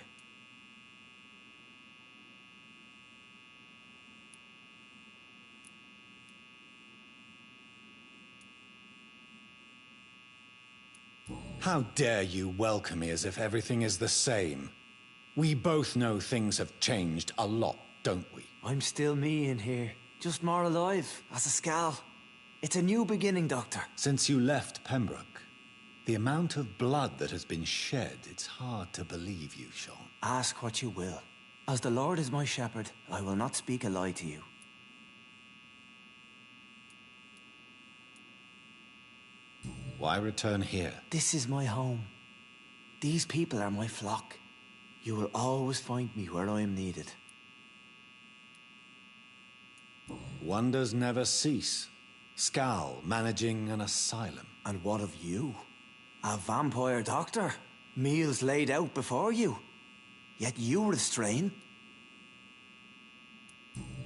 How dare you welcome me as if everything is the same? We both know things have changed a lot, don't we? I'm still me in here, just more alive, as a Skal. It's a new beginning, Doctor. Since you left Pembroke, the amount of blood that has been shed, it's hard to believe you, Sean. Ask what you will. As the Lord is my shepherd, I will not speak a lie to you. Why return here? This is my home. These people are my flock. You will always find me where I am needed. Wonders never cease. Skal managing an asylum. And what of you? A vampire doctor? Meals laid out before you. Yet you restrain.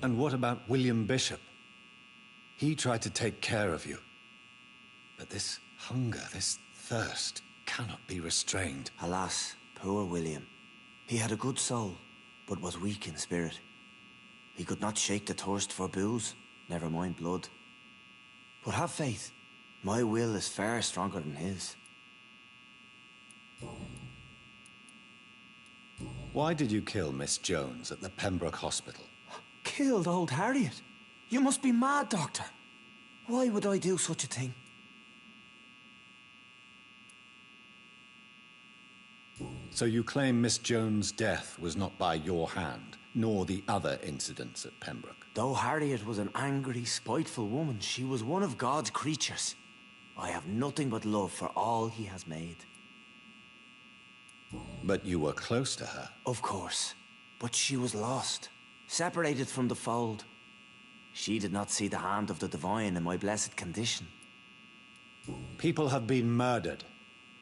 And what about William Bishop? He tried to take care of you. But this hunger, this thirst, cannot be restrained. Alas, poor William. He had a good soul, but was weak in spirit. He could not shake the thirst for booze, never mind blood. But have faith. My will is far stronger than his. Why did you kill Miss Jones at the Pembroke Hospital? Killed old Harriet? You must be mad, Doctor. Why would I do such a thing? So you claim Miss Jones' death was not by your hand, nor the other incidents at Pembroke? Though Harriet was an angry, spiteful woman, she was one of God's creatures. I have nothing but love for all he has made. But you were close to her. Of course. But she was lost, separated from the fold. She did not see the hand of the divine in my blessed condition. People have been murdered.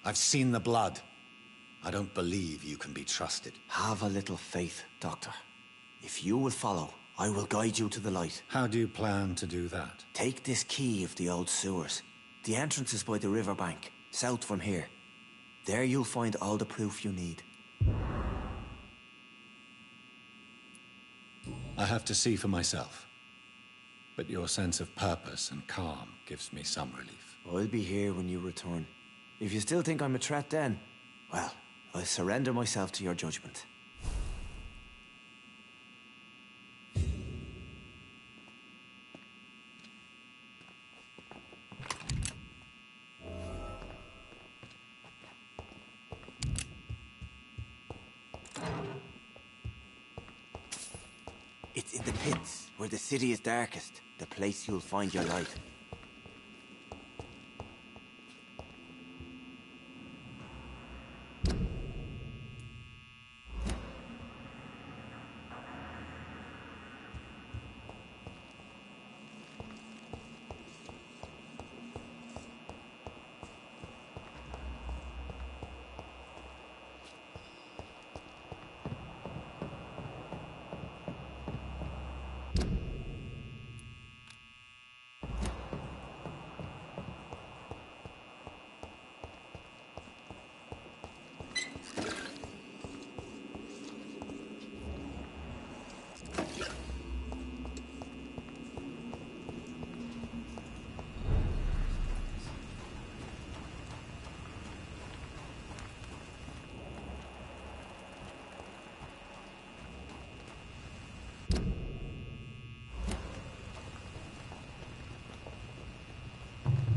I've seen the blood. I don't believe you can be trusted. Have a little faith, Doctor. If you will follow, I will guide you to the light. How do you plan to do that? Take this key of the old sewers. The entrance is by the riverbank, south from here. There you'll find all the proof you need. I have to see for myself. But your sense of purpose and calm gives me some relief. I'll be here when you return. If you still think I'm a threat then, well, I'll surrender myself to your judgment. It's in the pits, where the city is darkest, the place you'll find your light.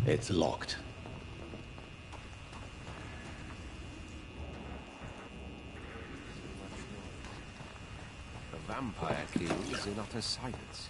It's locked. The vampire king is in utter silence.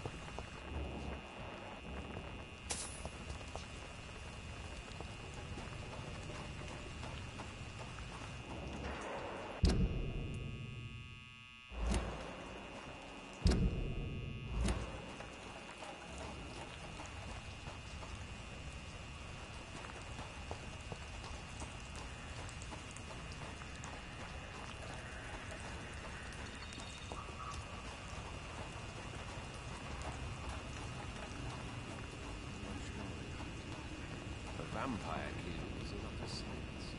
Vampire king is in utter silence.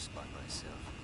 by myself.